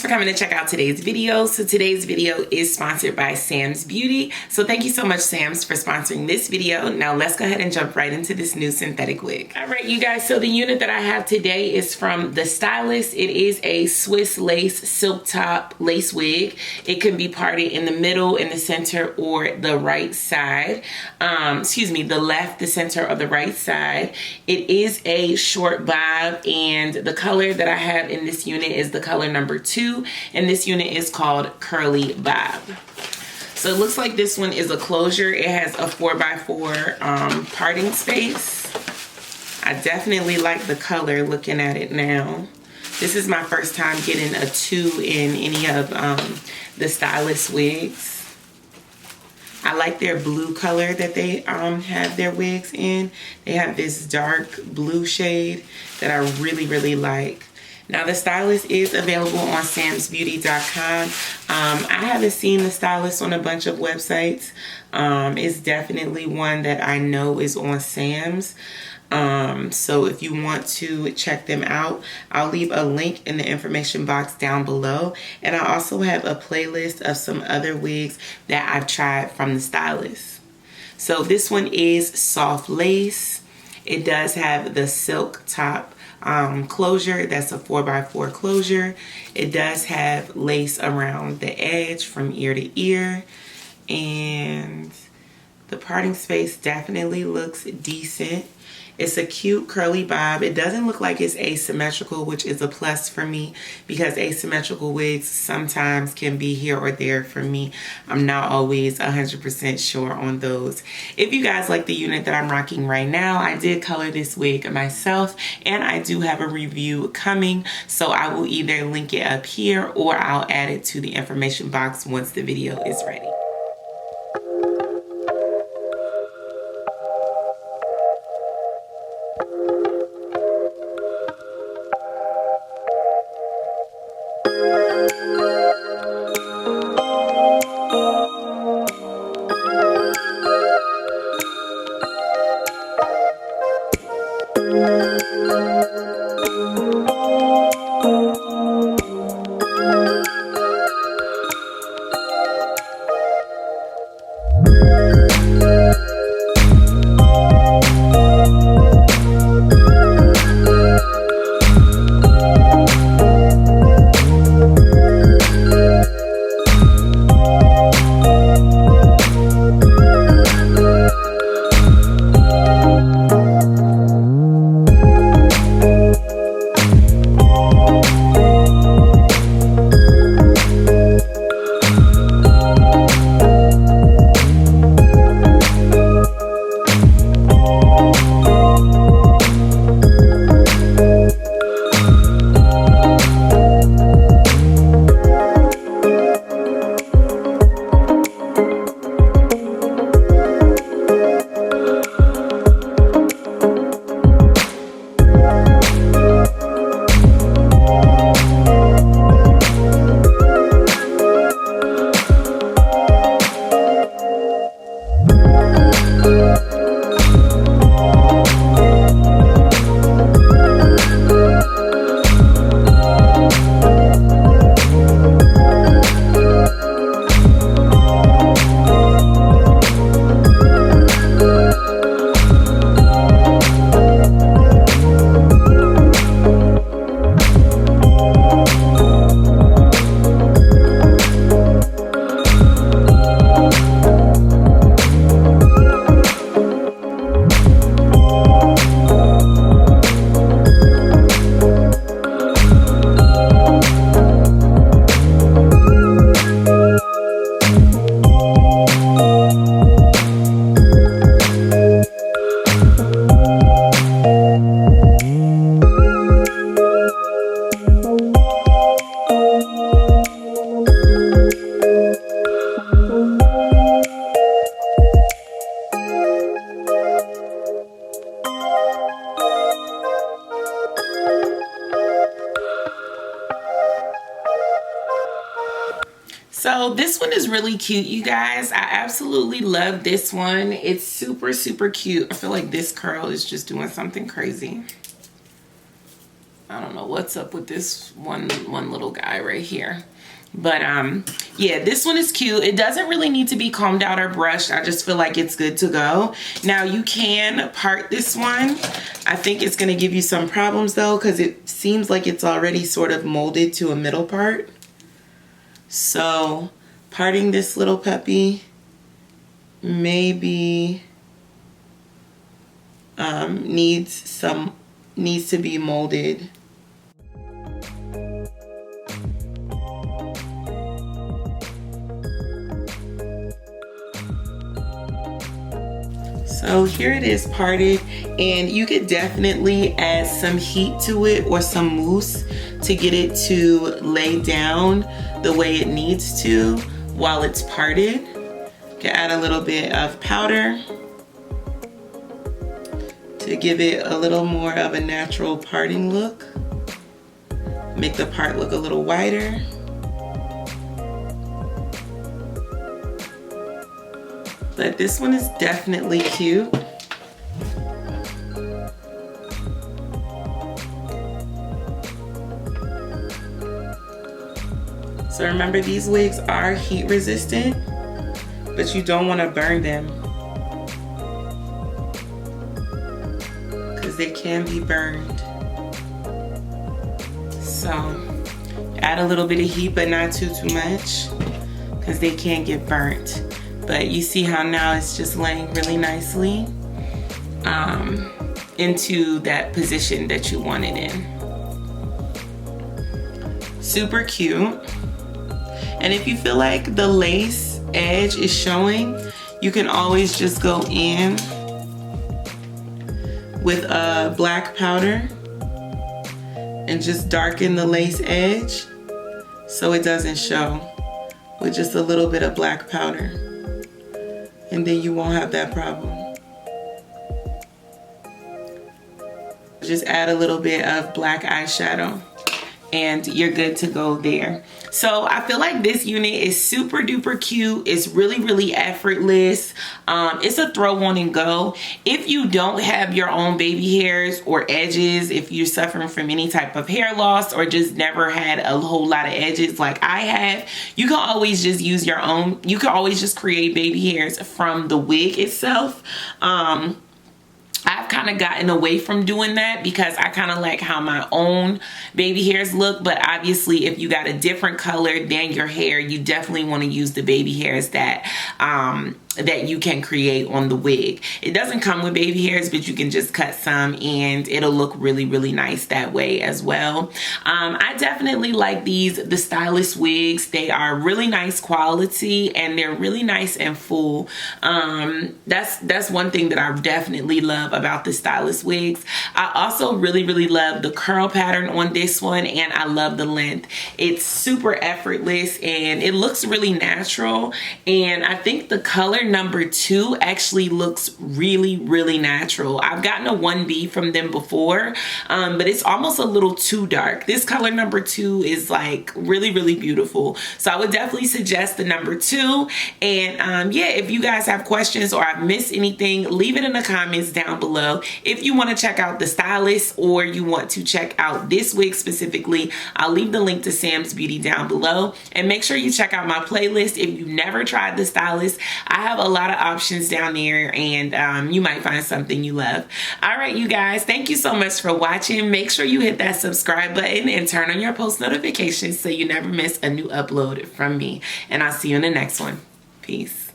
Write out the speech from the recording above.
for coming to check out today's video. So today's video is sponsored by SAMSBEAUTY. So thank you so much, Sams, for sponsoring this video. Now let's go ahead and jump right into this new synthetic wig. All right, you guys, so the unit that I have today is from the Stylist. It is a Swiss lace silk top lace wig. It can be parted in the middle, in the center, or the right side. The left, the center, or the right side. It is a short bob, and the color that I have in this unit is the color number 2, and this unit is called Curly Bob. So it looks like this one is a closure. It has a 4x4 parting space. I definitely like the color looking at it now. This is my first time getting a 2 in any of the Stylist wigs. I like their blue color that they have their wigs in. They have this dark blue shade that I really like. Now the Stylist is available on SAMSBEAUTY.com. I haven't seen the Stylist on a bunch of websites. It's definitely one that I know is on Sam's. So if you want to check them out, I'll leave a link in the information box down below. And I also have a playlist of some other wigs that I've tried from the Stylist. So this one is soft lace. It does have the silk top closure. That's a 4x4 closure. It does have lace around the edge from ear to ear, and the parting space definitely looks decent. It's a cute curly bob. It doesn't look like it's asymmetrical, which is a plus for me because asymmetrical wigs sometimes can be here or there for me. I'm not always 100% sure on those. If you guys like the unit that I'm rocking right now, I did color this wig myself, and I do have a review coming, so I will either link it up here or I'll add it to the information box once the video is ready. So this one is really cute, you guys. I absolutely love this one. It's super cute. I feel like this curl is just doing something crazy. I don't know what's up with this one little guy right here. But yeah, this one is cute. It doesn't really need to be combed out or brushed. I just feel like it's good to go. Now you can part this one. I think it's going to give you some problems though, because it seems like it's already sort of molded to a middle part. So parting this little puppy maybe needs to be molded. So here it is parted, and you could definitely add some heat to it or some mousse to get it to lay down the way it needs to while it's parted. You can add a little bit of powder to give it a little more of a natural parting look. Make the part look a little wider. But this one is definitely cute. So remember, these wigs are heat resistant, but you don't want to burn them because they can be burned. So add a little bit of heat, but not too much, because they can get burnt. But you see how now it's just laying really nicely into that position that you want it in. Super cute. And if you feel like the lace edge is showing, you can always just go in with a black powder and just darken the lace edge so it doesn't show, with just a little bit of black powder. And then you won't have that problem. Just add a little bit of black eyeshadow and you're good to go there. So I feel like this unit is super duper cute. It's really, really effortless. It's a throw on and go. If you don't have your own baby hairs or edges, if you're suffering from any type of hair loss or just never had a whole lot of edges like I have, you can always just use your own. You can always just create baby hairs from the wig itself. I've kind of gotten away from doing that because I kind of like how my own baby hairs look. But obviously, if you got a different color than your hair, you definitely want to use the baby hairs that that you can create on the wig. It doesn't come with baby hairs, but you can just cut some and it'll look really, really nice that way as well. I definitely like the Stylist wigs. They are really nice quality and they're really nice and full. That's one thing that I definitely love about the Stylist wigs. I also really, really love the curl pattern on this one, and I love the length. It's super effortless and it looks really natural, and I think the color number 2 actually looks really, really natural. I've gotten a 1B from them before, but it's almost a little too dark. This color number 2 is like really, really beautiful. So I would definitely suggest the number 2. And yeah, if you guys have questions or I've missed anything, leave it in the comments down below. If you want to check out the Stylist or you want to check out this wig specifically, I'll leave the link to Sam's Beauty down below. And make sure you check out my playlist if you've never tried the Stylist. I have a lot of options down there, and you might find something you love. All right, you guys, thank you so much for watching. Make sure you hit that subscribe button and turn on your post notifications so you never miss a new upload from me. And I'll see you in the next one. Peace.